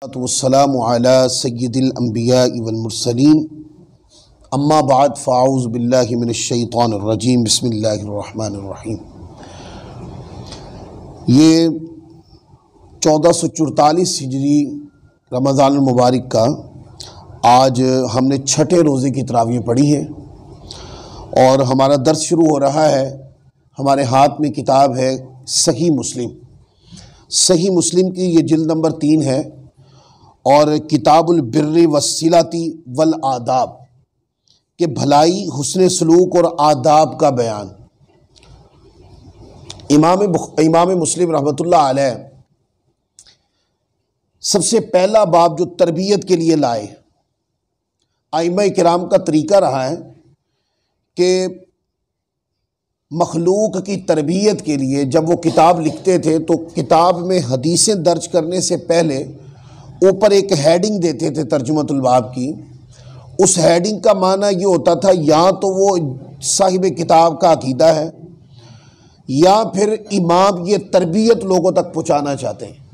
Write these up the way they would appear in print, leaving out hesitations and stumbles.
वस्सलामु अला सय्यिदिल अंबिया वल मुरसलीन अम्मा बाद फ़ाऊज़ु बिल्लाहि मिनश शैतानिर रजीम बिस्मिल्लाहिर रहमानिर रहीम। ये 1444 हिजरी रमज़ानुल मुबारक का आज हमने छठे रोज़े की तरावीह पढ़ी है और हमारा दर्स शुरू हो रहा है। हमारे हाथ में किताब है सही मुस्लिम। सही मुस्लिम की ये जिल्द नंबर 3 है और किताबुल बिर्रि वस्सिलती वल आदाब के भलाई, हुस्न सलूक और आदाब का बयान। इमाम मुस्लिम रहमतुल्लाह अलैह सबसे पहला बाब जो तरबियत के लिए लाए, आइम्मा किराम का तरीका रहा है कि मखलूक की तरबियत के लिए जब वो किताब लिखते थे तो किताब में हदीसें दर्ज करने से पहले ऊपर एक हेडिंग देते थे तर्जुमतुल बाब की। उस हेडिंग का माना ये होता था या तो वो साहिब किताब का अकीदा है या फिर इमाम ये तरबियत लोगों तक पहुँचाना चाहते हैं।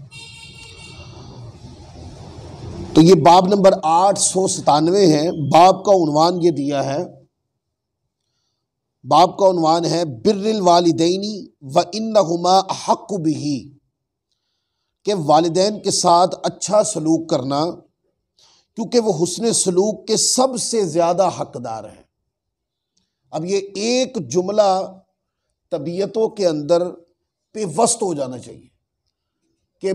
तो ये बाब नंबर 897 है। बाब का उन्वान ये दिया है, बाब का उन्वान है बिर्रिल वालिदैनी व इन्नहुमा अहक्कु बिही, के वालिदैन के साथ अच्छा सलूक करना क्योंकि वो हुस्न सलूक के सबसे ज़्यादा हकदार हैं। अब ये एक जुमला तबीयतों के अंदर पेवस्त हो जाना चाहिए कि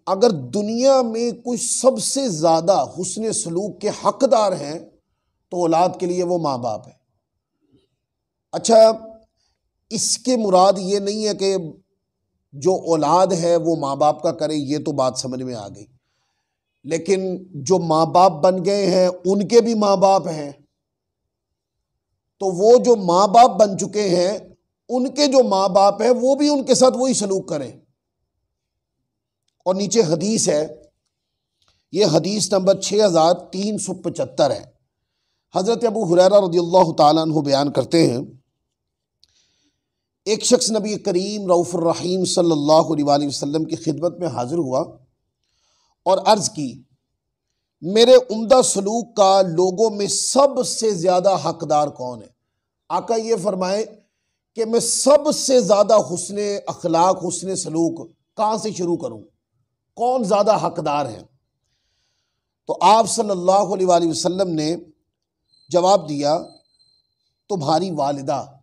अगर दुनिया में कुछ सबसे ज़्यादा हुस्न सलूक के हकदार हैं तो औलाद के लिए वो माँ बाप है। अच्छा, इसके मुराद ये नहीं है कि जो औलाद है वो माँ बाप का करे, ये तो बात समझ में आ गई, लेकिन जो माँ बाप बन गए हैं उनके भी माँ बाप हैं, तो वो जो माँ बाप बन चुके हैं उनके जो माँ बाप हैं वो भी उनके साथ वही सलूक करें। और नीचे हदीस है, ये हदीस नंबर 6375 है। हज़रत अबू हुरैरा रज़ियल्लाहु ताला अन्हु बयान करते हैं, एक शख्स नबी करीम रऊफ़ुर रहीम सल्लल्लाहु अलैहि वसल्लम की खिदमत में हाजिर हुआ और अर्ज़ की, मेरे उम्दा सलूक का लोगों में सबसे ज़्यादा हकदार कौन है? आका ये फरमाए कि मैं सबसे ज़्यादा हुस्न अखलाक, हुस्न सलूक कहाँ से शुरू करूँ, कौन ज़्यादा हकदार है? तो आप सल्लल्लाहु अलैहि वसल्लम ने जवाब दिया, तुम्हारी वालिदा।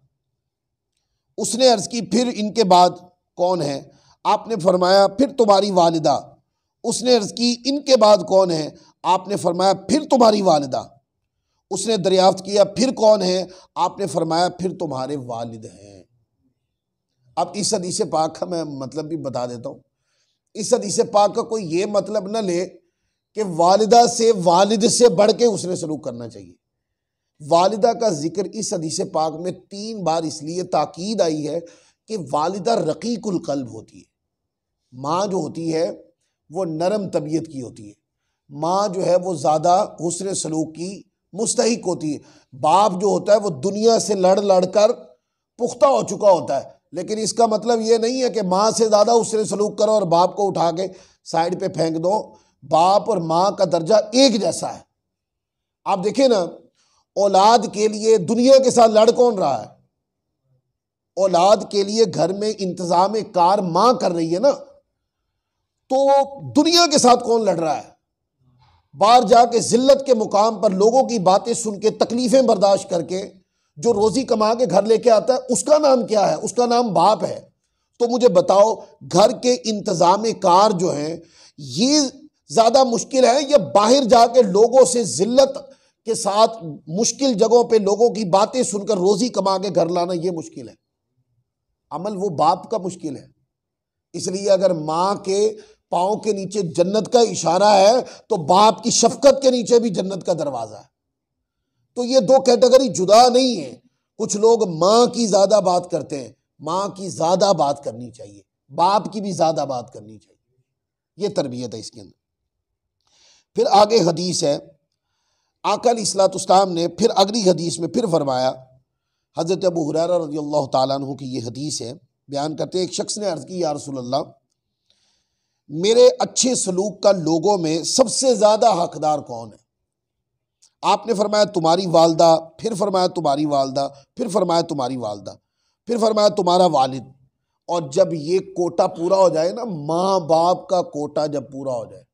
उसने अर्ज़ की, फिर इनके बाद कौन है? आपने फरमाया, फिर तुम्हारी वालिदा। उसने अर्ज़ की, इनके बाद कौन है? आपने फरमाया, फिर तुम्हारी वालिदा। उसने दरियाफ्त किया, फिर कौन है? आपने फरमाया, फिर तुम्हारे वालिद हैं। अब इस हदीस पाक का मैं मतलब भी बता देता हूँ। इस हदीस पाक का कोई ये मतलब न ले कि वालिदा से, वालिद से बढ़ के उसने सलूक करना चाहिए। वालिदा का जिक्र इस हदीस पाक में 3 बार इसलिए ताकीद आई है कि वालिदा रकीकुल कल्ब होती है। माँ जो होती है वो नरम तबीयत की होती है। माँ जो है वो ज़्यादा हुस्न सलूक की मुस्तहिक होती है। बाप जो होता है वो दुनिया से लड़ लड़ कर पुख्ता हो चुका होता है। लेकिन इसका मतलब ये नहीं है कि माँ से ज़्यादा हुस्न सलूक करो और बाप को उठा के साइड पे फेंक दो। बाप और माँ का दर्जा एक जैसा है। आप देखें ना, औलाद के लिए दुनिया के साथ लड़ कौन रहा है? औलाद के लिए घर में इंतजाम कार मां कर रही है ना, तो दुनिया के साथ कौन लड़ रहा है? बाहर जाके जिल्लत के मुकाम पर लोगों की बातें सुन के, तकलीफें बर्दाश्त करके जो रोजी कमा के घर लेके आता है, उसका नाम क्या है? उसका नाम बाप है। तो मुझे बताओ, घर के इंतजाम कार जो है ये ज्यादा मुश्किल है या बाहर जाके लोगों से जिल्लत के साथ मुश्किल जगहों पे लोगों की बातें सुनकर रोजी कमा के घर लाना? ये मुश्किल है। अमल वो बाप का मुश्किल है। इसलिए अगर माँ के पाँव के नीचे जन्नत का इशारा है तो बाप की शफकत के नीचे भी जन्नत का दरवाजा है। तो ये 2 कैटेगरी जुदा नहीं है। कुछ लोग माँ की ज्यादा बात करते हैं, माँ की ज्यादा बात करनी चाहिए, बाप की भी ज्यादा बात करनी चाहिए। ये तरबियत है इसके अंदर। फिर आगे हदीस है, आका अलैहिस्सलाम ने फिर अगली हदीस में फिर फरमाया, हज़रत अबू हुरैरा रज़ियल्लाहु ताला अन्हु की ये हदीस है, बयान करते हैं, एक शख्स ने अर्ज़ की, या रसूल अल्लाह, मेरे अच्छे सलूक का लोगों में सबसे ज़्यादा हकदार कौन है? आपने फरमाया तुम्हारी वालदा, फिर फरमाया तुम्हारी वालदा, फिर फरमाया तुम्हारी वालदा, फिर फरमाया तुम्हारा वालिद। और जब ये कोटा पूरा हो जाए ना, माँ बाप का कोटा जब पूरा हो जाए,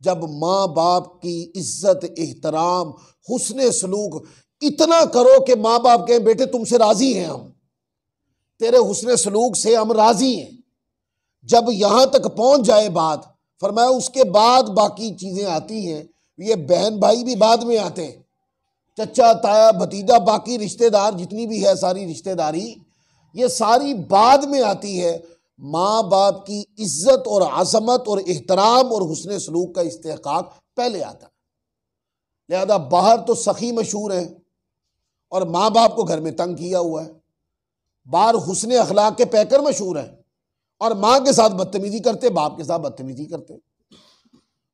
जब माँ बाप की इज्जत, एहतराम, हुस्ने सलूक इतना करो कि माँ बाप कहें बेटे तुमसे राजी हैं, हम तेरे हुस्ने सलूक से हम राजी हैं, जब यहां तक पहुंच जाए बात, फरमाया उसके बाद बाकी चीजें आती हैं। ये बहन भाई भी बाद में आते हैं, चचा ताया भतीजा बाकी रिश्तेदार जितनी भी है सारी रिश्तेदारी, ये सारी बाद में आती है। माँ बाप की इज्जत और अजमत और एहतराम और हुस्ने सलूक का इस्तेहकाक पहले आता है। लिहाजा बाहर तो सखी मशहूर है और माँ बाप को घर में तंग किया हुआ है, बाहर हुस्ने अखलाक के पैकर मशहूर हैं और माँ के साथ बदतमीजी करते, बाप के साथ बदतमीजी करते,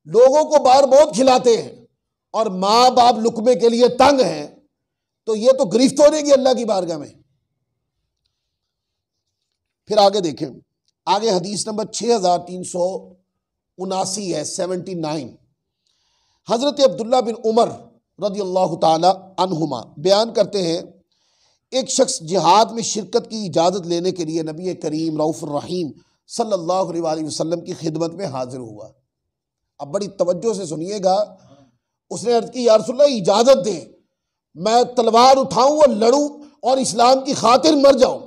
लोगों को बाहर बहुत खिलाते हैं और माँ बाप लुकमे के लिए तंग हैं, तो ये तो गिरफ्त हो जाएगी अल्लाह की बारगाह में। फिर आगे देखें, आगे हदीस नंबर 6379 है, 79। हजरत अब्दुल्ला बिन उमर रदियल्लाहु ताला अन्हुमा बयान करते हैं, एक शख्स जिहाद में शिरकत की इजाज़त लेने के लिए नबी करीम रऊफ़ुर रहीम सल्लल्लाहु अलैहि वसल्लम की खिदमत में हाजिर हुआ। अब बड़ी तवज्जो से सुनिएगा, उसने अर्ज़ की या रसूलल्लाह इजाज़त दें, मैं तलवार उठाऊं और लड़ूं और इस्लाम की खातिर मर जाऊं,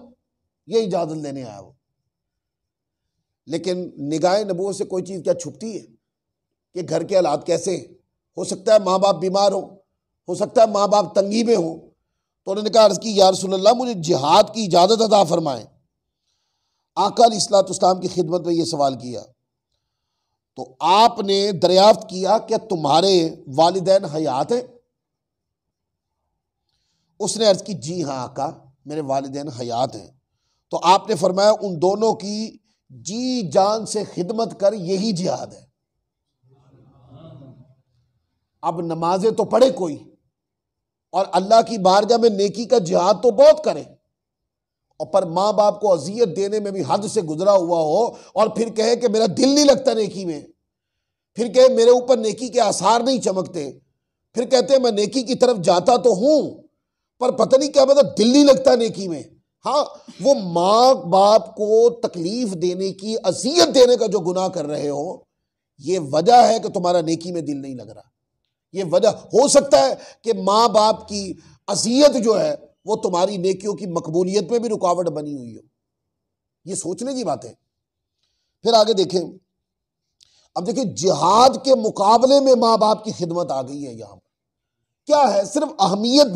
ये इजाज़त लेने आया वो। लेकिन निगाह नबूवत से कोई चीज़ क्या छुपती है कि घर के हालात कैसे, हो सकता है माँ बाप बीमार हो सकता है माँ बाप तंगी में हो। तो उन्होंने कहा अर्ज़ की या रसूलल्लाह मुझे जिहाद की इजाज़त अता फरमाएं। आका अलैहिस्सलाम की खिदमत में ये सवाल किया तो आपने दरियाफ्त किया क्या तुम्हारे वालिदैन हयात हैं? उसने अर्ज़ की जी हाँ आका, मेरे वालिदैन हयात हैं। तो आपने फरमाया उन दोनों की जी जान से खिदमत कर, यही जिहाद है। अब नमाजें तो पढ़े कोई और अल्लाह की बारगाह में नेकी का जिहाद तो बहुत करे, और पर माँ बाप को अजियत देने में भी हद से गुजरा हुआ हो और फिर कहे कि मेरा दिल नहीं लगता नेकी में, फिर कहे मेरे ऊपर नेकी के आसार नहीं चमकते, फिर कहते हैं मैं नेकी की तरफ जाता तो हूं पर पता नहीं क्या मतलब दिल नहीं लगता नेकी में। हाँ, वो माँ बाप को तकलीफ देने की, अजियत देने का जो गुनाह कर रहे हो, ये वजह है कि तुम्हारा नेकी में दिल नहीं लग रहा। ये वजह हो सकता है कि माँ बाप की अजियत जो है वो तुम्हारी नेकियों की मकबूलियत में भी रुकावट बनी हुई हो। ये सोचने की बात है। फिर आगे देखें, अब देखिए जिहाद के मुकाबले में माँ बाप की खिदमत आ गई है। यहां पर क्या है, सिर्फ अहमियत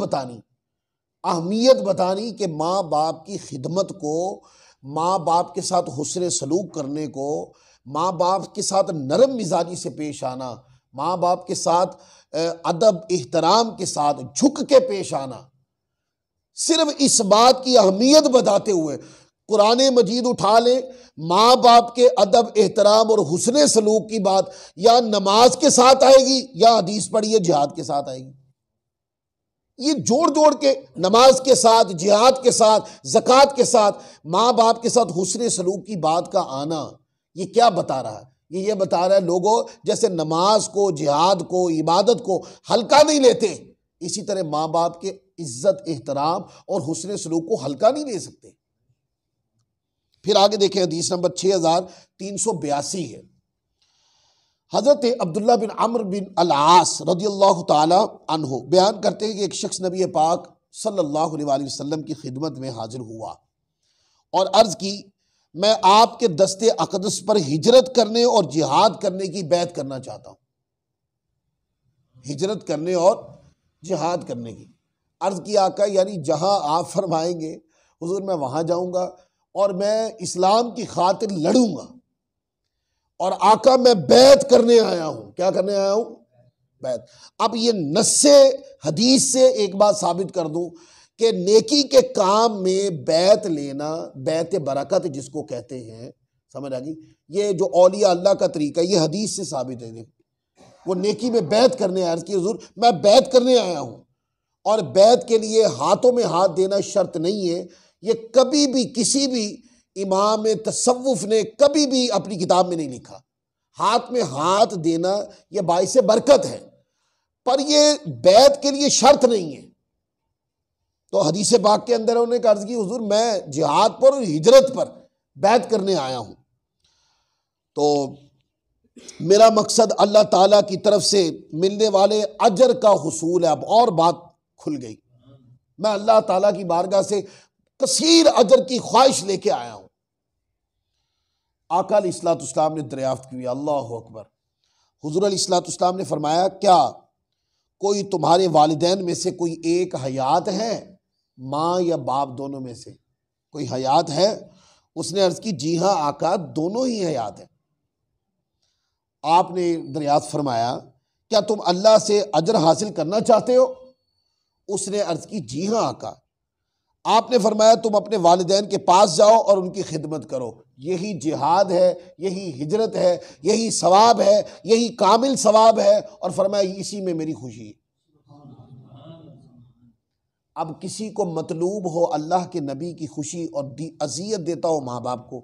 बतानी कि माँ बाप की खिदमत को, माँ बाप के साथ हुस्न सलूक करने को, माँ बाप के साथ नरम मिजाजी से पेश आना, माँ बाप के साथ अदब एहतराम के साथ झुक के पेश आना, सिर्फ इस बात की अहमियत बताते हुए कुरान मजीद उठा ले, माँ बाप के अदब एहतराम और हुस्ने सलूक की बात या नमाज के साथ आएगी या हदीस पढ़िए जिहाद के साथ आएगी। ये जोड़ जोड़ के नमाज के साथ, जिहाद के साथ, ज़कात के साथ, माँ बाप के साथ हुस्ने सलूक की बात का आना, ये क्या बता रहा है? ये बता रहा है लोगों जैसे नमाज को, जिहाद को, इबादत को हल्का नहीं लेते, इसी तरह माँ बाप के इज्जत एहतराम और हुस्ने सलूक को हल्का नहीं ले सकते। फिर आगे देखें, हदीस नंबर 6382 है। हजरत अब्दुल्ला बिन अम्र बिन अल-आस रदियल्लाहु ताला अन्हु बयान करते हैं कि एक शख्स नबी पाक सल्लल्लाहु अलैहि वसल्लम की खिदमत में हाजिर हुआ और अर्ज की मैं आपके दस्ते अक़दस पर हिजरत करने और जिहाद करने की बैत करना चाहता हूँ। हिजरत करने और जिहाद करने की अर्ज की आका, यानी जहाँ आप फरमाएंगे हुजूर मैं वहाँ जाऊँगा और मैं इस्लाम की खातिर लड़ूंगा। और आका मैं बैत करने आया हूँ। क्या करने आया हूँ? बैत। अब ये नस्से हदीस से एक बात साबित कर दूं कि नेकी के काम में बैत लेना, बैत बरकत जिसको कहते हैं, समझ आ गई? ये जो औलिया अल्लाह का तरीका, ये हदीस से साबित है। वो नेकी में बैत करने आया कि हुजूर मैं बैत करने आया हूँ। और बैत के लिए हाथों में हाथ देना शर्त नहीं है। ये कभी भी किसी भी इमाम तसव्वुफ ने कभी भी अपनी किताब में नहीं लिखा। हाथ में हाथ देना यह बाइसे बरकत है, पर यह बैत के लिए शर्त नहीं है। तो हदीस पाक के अंदर उन्होंने अर्ज की, हुजूर मैं जिहाद पर और हिजरत पर बैत करने आया हूं, तो मेरा मकसद अल्लाह ताला की तरफ से मिलने वाले अजर का हुसूल है। अब और बात खुल गई, मैं अल्लाह ताला की बारगाह से कसीर अजर की ख्वाहिश लेके आया हूं। आका अलैहिस्सलाम ने दरियाफ्त की, अल्लाह अकबर। हुजूर अलैहिस्सलाम ने फरमाया, क्या कोई तुम्हारे वालिदैन में से कोई एक हयात है, माँ या बाप दोनों में से कोई हयात है? उसने अर्ज की, जी हाँ आका, दोनों ही हयात है। आपने दरियाफ्त फरमाया, क्या तुम अल्लाह से अजर हासिल करना चाहते हो? उसने अर्ज की, जी हाँ आका। आपने फरमाया, तुम अपने वालिदैन के पास जाओ और उनकी खिदमत करो। यही जिहाद है, यही हिजरत है, यही सवाब है, यही कामिल सवाब है। और फरमाया, इसी में मेरी खुशी है। अब किसी को मतलूब हो अल्लाह के नबी की खुशी और अजियत देता हो माँ बाप को,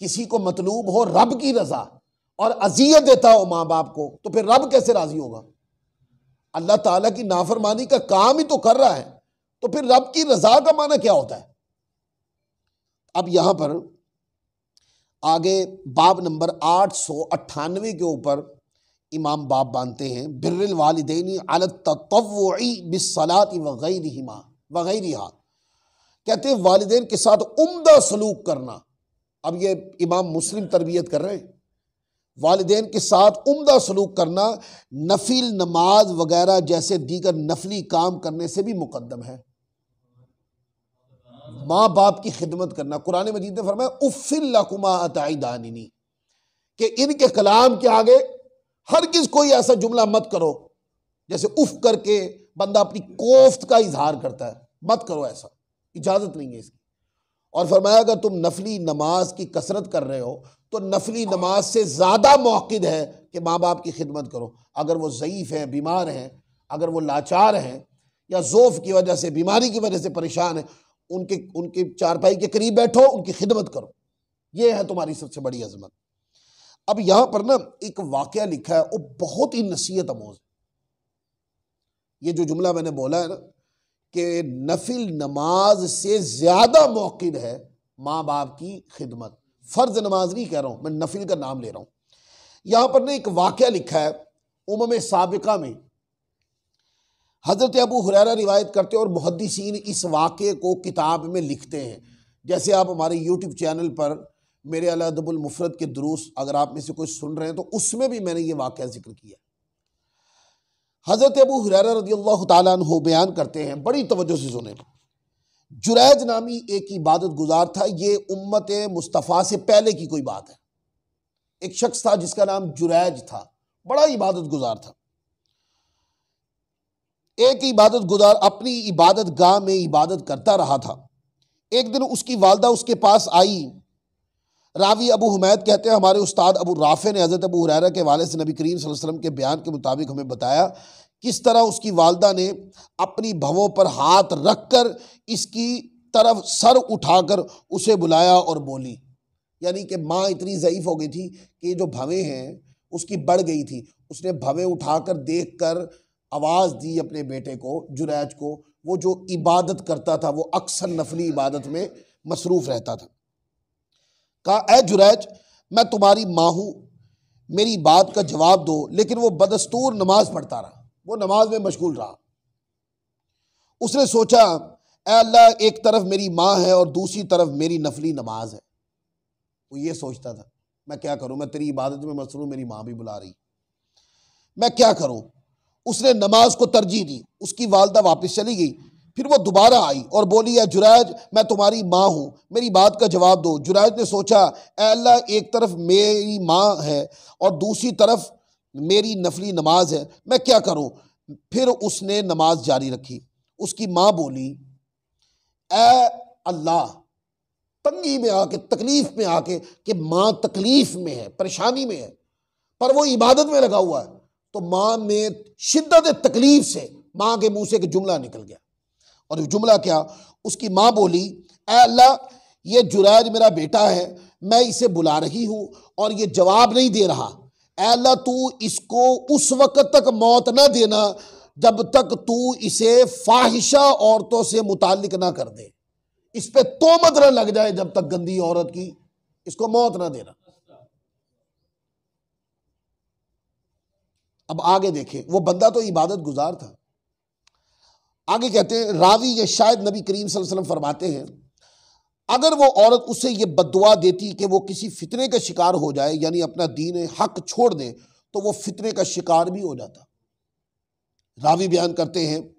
किसी को मतलूब हो रब की रजा और अजियत देता हो माँ बाप को, तो फिर रब कैसे राजी होगा? अल्लाह ताला की नाफरमानी का काम ही तो कर रहा है, तो फिर रब की रजा का माना क्या होता है? अब यहां पर आगे बाब नंबर 898 के ऊपर इमाम बाब बांधते हैं, बिर्रिल वालिदैनी अला ततव्वुई बिस्सलाति वगैरिहा। कहते हैं वालिदैन के साथ उम्दा सलूक करना। अब ये इमाम मुस्लिम तरबियत कर रहे हैं, वालिदैन के साथ उम्दा सलूक करना नफिल नमाज वगैरह जैसे दीगर नफली काम करने से भी मुकद्दम है। माँ बाप की खिदमत करना, कुरान मजीद ने फरमाया, उफ़्फ़िल लकुमा अताइदानिनी, कि इनके कलाम के आगे हरगिज कोई ऐसा जुमला मत करो जैसे उफ करके बंदा अपनी कोफ्त का इजहार करता है, मत करो, ऐसा इजाजत नहीं है इसकी। और फरमाया, अगर तुम नफली नमाज की कसरत कर रहे हो तो नफली नमाज से ज्यादा मौक़िद है कि माँ बाप की खिदमत करो। अगर वो ज़ईफ़ है, बीमार हैं, अगर वो लाचार हैं या ज़ोफ़ की वजह से, बीमारी की वजह से परेशान है, उनके चारपाई के करीब बैठो, उनकी खिदमत करो। ये है तुम्हारी सबसे बड़ी अजमत। अब यहां पर ना एक वाकया लिखा है, वो बहुत ही नसीहत अमोज है। ये जो जुमला मैंने बोला है ना कि नफिल नमाज से ज्यादा मौक़िद है माँ बाप की खिदमत। फर्ज नमाज नहीं कह रहा हूं मैं, नफिल का नाम ले रहा हूं। यहां पर ना एक वाकया लिखा है, उम्म साबिका में हज़रत अबू हुरैरा रिवायत करते हैं और मुहद्दिसीन इस वाक़े को किताब में लिखते हैं। जैसे आप हमारे यूट्यूब चैनल पर मेरे अल अदबुल मुफ़रद के दुरूस अगर आप में से कोई सुन रहे हैं तो उसमें भी मैंने ये वाक़या जिक्र किया। हज़रत अबू हुरैरा रज़ियल्लाहु ताला अन्हु बयान करते हैं, बड़ी तवज्जो से सुने। जुरैज नामी एक इबादत गुजार था, ये उम्मत मुस्तफ़ा से पहले की कोई बात है। एक शख्स था जिसका नाम जुरैज था, बड़ा इबादत गुजार था। एक इबादत गुजार अपनी इबादत गाह में इबादत करता रहा था। एक दिन उसकी वालदा उसके पास आई। रावी अबू हुमैद कहते हैं, हमारे उस्ताद अबू राफे ने हज़रत अबू हुरैरा के हवाले से नबी करीम सल्लल्लाहु अलैहि वसल्लम के बयान के मुताबिक हमें बताया किस तरह उसकी वालदा ने अपनी भवों पर हाथ रखकर इसकी तरफ सर उठाकर उसे बुलाया और बोली। यानी कि माँ इतनी ज़ईफ़ हो गई थी कि जो भवें हैं उसकी बढ़ गई थी। उसने भवें उठाकर देखकर आवाज़ दी अपने बेटे को, जुरैज को। वो जो इबादत करता था वो अक्सर नफली इबादत में मसरूफ़ रहता था। कहा, ऐ जुरैज, मैं तुम्हारी माँ हूँ, मेरी बात का जवाब दो। लेकिन वो बदस्तूर नमाज पढ़ता रहा, वो नमाज में मशगूल रहा। उसने सोचा, ऐ अल्लाह, एक तरफ मेरी माँ है और दूसरी तरफ मेरी नफली नमाज है। वो ये सोचता था, मैं क्या करूँ, मैं तेरी इबादत में मसरूफ़, मेरी माँ भी बुला रही, मैं क्या करूँ। उसने नमाज को तरजीह दी। उसकी वालदा वापस चली गई। फिर वो दोबारा आई और बोली, या जुरैज, मैं तुम्हारी माँ हूँ, मेरी बात का जवाब दो। जुरैज ने सोचा, ऐ अल्लाह, एक तरफ मेरी माँ है और दूसरी तरफ मेरी नफली नमाज है, मैं क्या करूँ। फिर उसने नमाज जारी रखी। उसकी माँ बोली, ऐ अल्लाह, तंगी में आके, तकलीफ में आके, कि माँ तकलीफ में है, परेशानी में है, पर वो इबादत में लगा हुआ है। तो माँ में शिद्दत तकलीफ से माँ के मुंह से एक जुमला निकल गया। और जुमला क्या, उसकी माँ बोली, ऐ अल्लाह, ये जुरैज मेरा बेटा है, मैं इसे बुला रही हूं और ये जवाब नहीं दे रहा, ऐ अल्लाह तू इसको उस वक्त तक मौत ना देना जब तक तू इसे फाहिशा औरतों से मुताल्लिक ना कर दे, इस पे तोहमत ना लग जाए जब तक गंदी औरत की, इसको मौत ना देना। अब आगे देखें, वो बंदा तो इबादत गुजार था। आगे कहते हैं रावी ये शायद नबी करीम सल्लल्लाहु अलैहि वसल्लम फरमाते हैं, अगर वो औरत उसे ये बद्दुआ देती कि वो किसी फितने का शिकार हो जाए, यानी अपना दीन हक छोड़ दे, तो वो फितने का शिकार भी हो जाता। रावी बयान करते हैं,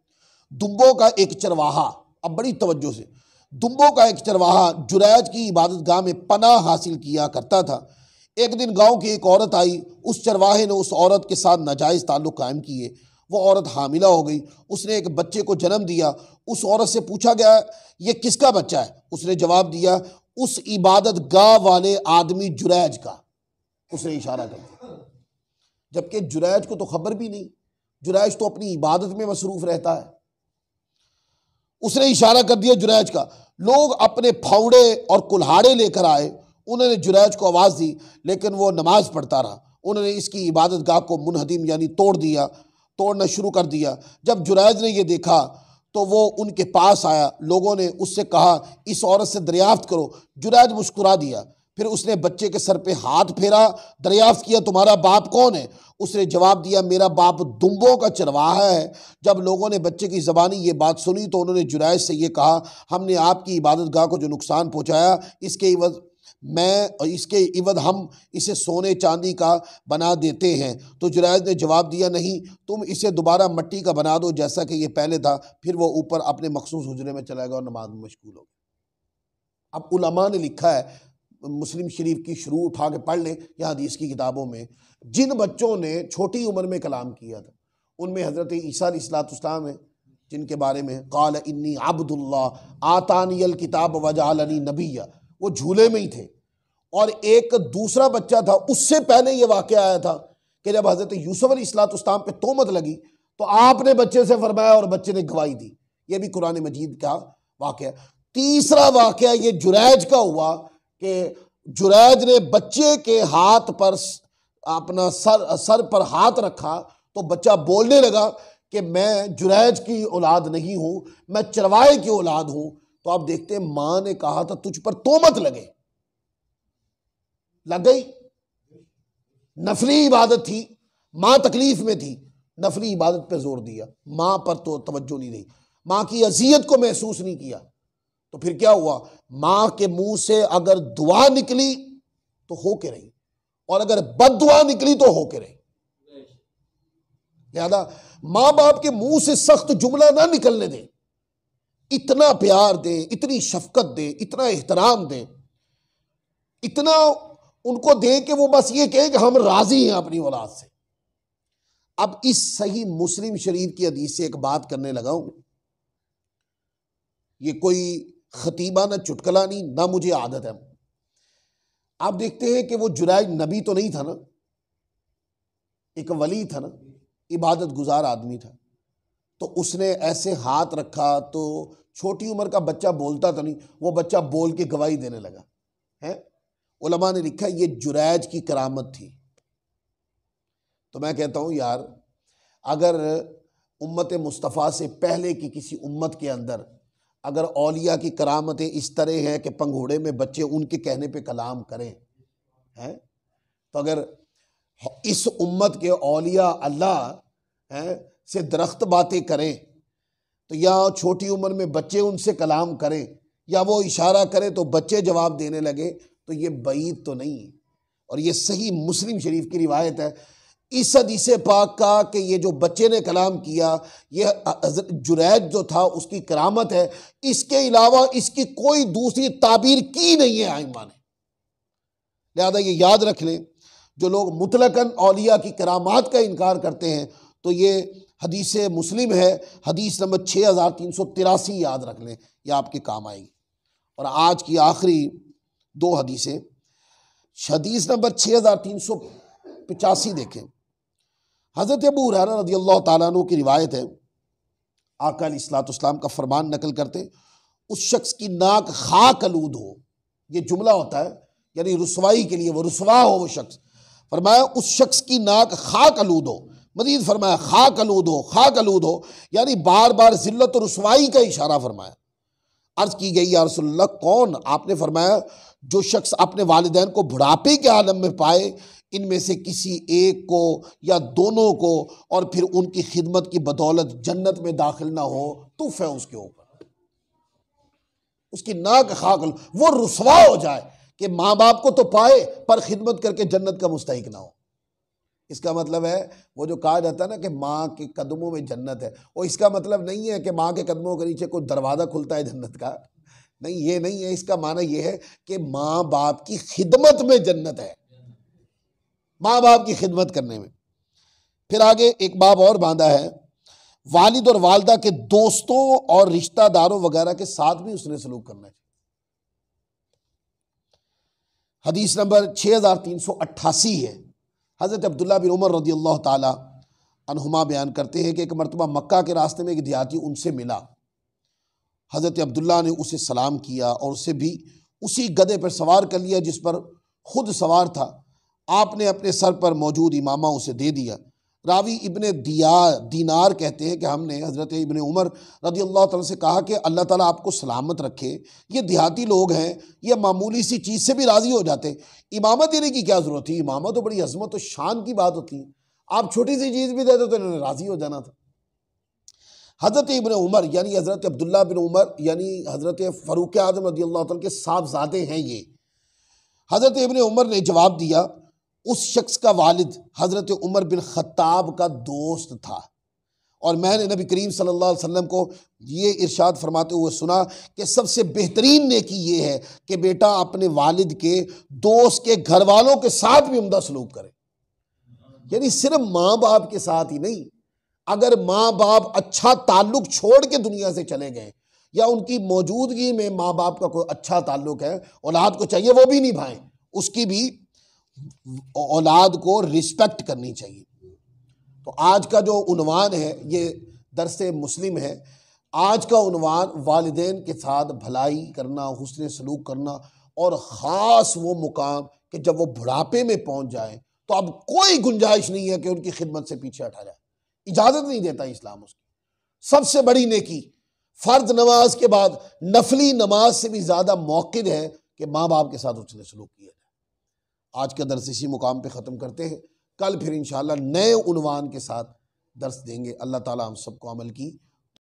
दुम्बों का एक चरवाहा, अब बड़ी तवज्जो से, दुम्बों का एक चरवाहा जुरैज की इबादत गाह में पनाह हासिल किया करता था। एक दिन गांव की एक औरत आई, उस चरवाहे ने उस औरत के साथ नाजायज़ ताल्लुक़ कायम किए। वो औरत हामिला हो गई, उसने एक बच्चे को जन्म दिया। उस औरत से पूछा गया, ये किसका बच्चा है? उसने जवाब दिया, उस इबादत गाह वाले आदमी जुरैज का। उसने इशारा कर दिया, जबकि जुरैज को तो खबर भी नहीं, जुरैज तो अपनी इबादत में मसरूफ रहता है। उसने इशारा कर दिया जुरैज का। लोग अपने फावड़े और कुल्हाड़े लेकर आए, उन्होंने जुरैज को आवाज़ दी, लेकिन वो नमाज पढ़ता रहा। उन्होंने इसकी इबादत गाह को मुनहदिम यानी तोड़ना शुरू कर दिया। जब जुरैज ने यह देखा तो वो उनके पास आया। लोगों ने उससे कहा, इस औरत से दरियाफ्त करो। जुरैज मुस्कुरा दिया, फिर उसने बच्चे के सर पे हाथ फेरा, दरियाफ्त किया, तुम्हारा बाप कौन है? उसने जवाब दिया, मेरा बाप दुम्बों का चरवाहा है। जब लोगों ने बच्चे की ज़बानी ये बात सुनी तो उन्होंने जुरैज से ये कहा, हमने आपकी इबादत गाह को जो नुकसान पहुँचाया, इसके इवद हम इसे सोने चांदी का बना देते हैं। तो जुरैज ने जवाब दिया, नहीं, तुम इसे दोबारा मिट्टी का बना दो जैसा कि ये पहले था। फिर वो ऊपर अपने मखसूस हुजरे में चला गया और नमाज में मशगूल हो गया। अब उलमा ने लिखा है, मुस्लिम शरीफ की शुरू उठा के पढ़ लें या हदीस की किताबों में, जिन बच्चों ने छोटी उम्र में कलाम किया था उनमें हज़रत ईसा अलैहिस्सलाम है, जिनके बारे में काल इन्नी अब्दुल्लाह आतानियल किताब वजअलनी नबिय्या, वो झूले में ही थे। और एक दूसरा बच्चा था, उससे पहले ये वाक़या आया था कि जब हज़रत यूसुफ अलैहिस्सलाम पे तोहमत लगी तो आपने बच्चे से फरमाया और बच्चे ने गवाही दी। ये भी कुरान मजीद का वाक़या। तीसरा वाक़या ये जुरैज का हुआ कि जुरैज ने बच्चे के हाथ पर अपना सर पर हाथ रखा तो बच्चा बोलने लगा कि मैं जुरैज की औलाद नहीं हूँ, मैं चरवाहे की औलाद हूँ। तो आप देखते हैं, माँ ने कहा था तुझ पर तोहमत लग गई। नफली इबादत थी, माँ तकलीफ में थी, नफली इबादत पे जोर दिया, माँ पर तो तवज्जो नहीं रही, माँ की अजियत को महसूस नहीं किया। तो फिर क्या हुआ, माँ के मुंह से अगर दुआ निकली तो हो के रही, और अगर बद्दुआ निकली तो हो के रही। लिहाजा माँ बाप के मुंह से सख्त जुमला ना निकलने दें, इतना प्यार दें, इतनी शफकत दें, इतना एहतराम दें, इतना उनको दें कि वो बस ये कहें कि हम राजी हैं अपनी औलाद से। अब इस सही मुस्लिम शरीफ की हदीस से एक बात करने लगा हूं, ये कोई खतीबा ना चुटकला नहीं, ना मुझे आदत है। आप देखते हैं कि वो जुरैज नबी तो नहीं था ना, एक वली था ना, इबादत गुजार आदमी था। तो उसने ऐसे हाथ रखा तो छोटी उम्र का बच्चा बोलता तो नहीं, वो बच्चा बोल के गवाही देने लगा है। उलमा ने लिखा ये जुरैज की करामत थी। तो मैं कहता हूं यार, अगर उम्मत मुस्तफ़ा से पहले की किसी उम्मत के अंदर अगर औलिया की करामतें इस तरह हैं कि पंघोड़े में बच्चे उनके कहने पे कलाम करें हैं, तो अगर इस उम्मत के औलिया अल्लाह हैं से दरख्त बातें करें तो या छोटी उम्र में बच्चे उनसे कलाम करें या वो इशारा करें तो बच्चे जवाब देने लगे, तो ये बईद तो नहीं है। और ये सही मुस्लिम शरीफ की रिवायत है इस हदीस पाक का कि ये जो बच्चे ने कलाम किया ये जुरैज जो था उसकी करामत है, इसके अलावा इसकी कोई दूसरी ताबीर की नहीं है आइमा ने। लिहाजा ये याद रख लें, जो लोग मुतलकन औलिया की करामात का इनकार करते हैं तो ये हदीस मुस्लिम है, हदीस नंबर 6383 याद रख लें, यह आपके काम आएगी। और आज की आखिरी दो हदीसें, हदीस नंबर 6385 देखें। हज़रत अबू हुरैरा रज़ियल्लाहु ताला अन्हु की रिवायत है, आका अलैहिस्सलाम का फरमान नकल करते, उस शख्स की नाक खाक आलूद हो, ये जुमला होता है यानी रुसवाई के लिए, वो रुसवा हो वो शख्स। फरमाया उस शख्स की नाक खाक आलूद हो। मजीद फरमाया खाक आलूद हो, खाक आलूद हो, यानी बार बार जिल्लत और रुसवाई का इशारा फरमाया। अर्ज की गई या रसूलल्लाह कौन? आपने फरमाया जो शख्स अपने वालिदैन को बुढ़ापे के आलम में पाए, इनमें से किसी एक को या दोनों को, और फिर उनकी खिदमत की बदौलत जन्नत में दाखिल ना हो, तुफ है उसके ऊपर, उसकी नाक खाक, वो रुसवा हो जाए कि माँ बाप को तो पाए पर खिदमत करके जन्नत का मुस्तहिक ना हो। इसका मतलब है वो जो कहा जाता है ना कि माँ के कदमों में जन्नत है, वो इसका मतलब नहीं है कि माँ के कदमों के नीचे कोई दरवाज़ा खुलता है जन्नत का, नहीं, ये नहीं है। इसका माना ये है कि माँ बाप की खिदमत में जन्नत है, माँ बाप की खिदमत करने में। फिर आगे एक बाब और बांधा है, वालिद और वालदा के दोस्तों और रिश्तेदारों वगैरह के साथ भी उसने सलूक करना चाहिए। हदीस नंबर 6388 है। हज़रत अब्दुल्ला बिन उमर रज़ियल्लाहु ताला अन्हुमा बयान करते हैं कि एक मरतबा मक्का के रास्ते में एक देहाती उनसे मिला। हज़रत अब्दुल्ला ने उसे सलाम किया और उसे भी उसी गधे पर सवार कर लिया जिस पर खुद सवार था। आपने अपने सर पर मौजूद इमामा उसे दे दिया। रावी इब्ने दीनार कहते हैं कि हमने हज़रत इब्ने उमर रज़ियल्लाहु ताला से कहा कि अल्लाह ताला आपको सलामत रखे, ये देहाती लोग हैं, ये मामूली सी चीज़ से भी राज़ी हो जाते, इमामत देने की क्या ज़रूरत थी? इमामत तो बड़ी अज़मत और शान की बात होती है, आप छोटी सी चीज़ भी दे दो तो इन्होंने राज़ी हो जाना था। हज़रत इब्ने उमर यानी हज़रत अब्दुल्ला बिन उमर यानी हज़रत फ़ारूक आज़म रज़ियल्लाहु ताला के साहबज़ादे हैं ये। हज़रत इब्ने उमर ने जवाब दिया, उस शख्स का वालिद हज़रत उमर बिन ख़त्ताब का दोस्त था, और मैंने नबी करीम सल्लल्लाहु अलैहि वसल्लम को ये इरशाद फरमाते हुए सुना कि सबसे बेहतरीन नेकी ये है कि बेटा अपने वालिद के दोस्त के घर वालों के साथ भी उम्दा सलूक करे। यानी सिर्फ माँ बाप के साथ ही नहीं, अगर माँ बाप अच्छा ताल्लुक छोड़ के दुनिया से चले गए या उनकी मौजूदगी में माँ बाप का कोई अच्छा ताल्लुक है, औलाद को चाहिए वो भी निभाएं, उसकी भी औलाद को रिस्पेक्ट करनी चाहिए। तो आज का जो उन्वान है ये दरसे मुस्लिम है। आज का उन्वान वालिदैन के साथ भलाई करना, हुस्न सलूक करना, और ख़ास वो मुकाम कि जब वो बुढ़ापे में पहुंच जाए तो अब कोई गुंजाइश नहीं है कि उनकी खिदमत से पीछे हटा जाए, इजाज़त नहीं देता इस्लाम उसकी। सबसे बड़ी नेकी फ़र्ज नमाज के बाद नफली नमाज से भी ज़्यादा मौक़िद है कि माँ बाप के साथ उसने सलूक किया जाए। आज का दर्स इसी मुकाम पे ख़त्म करते हैं, कल फिर इंशाअल्लाह नए उन्वान के साथ दर्स देंगे। अल्लाह ताला हम सबको अमल की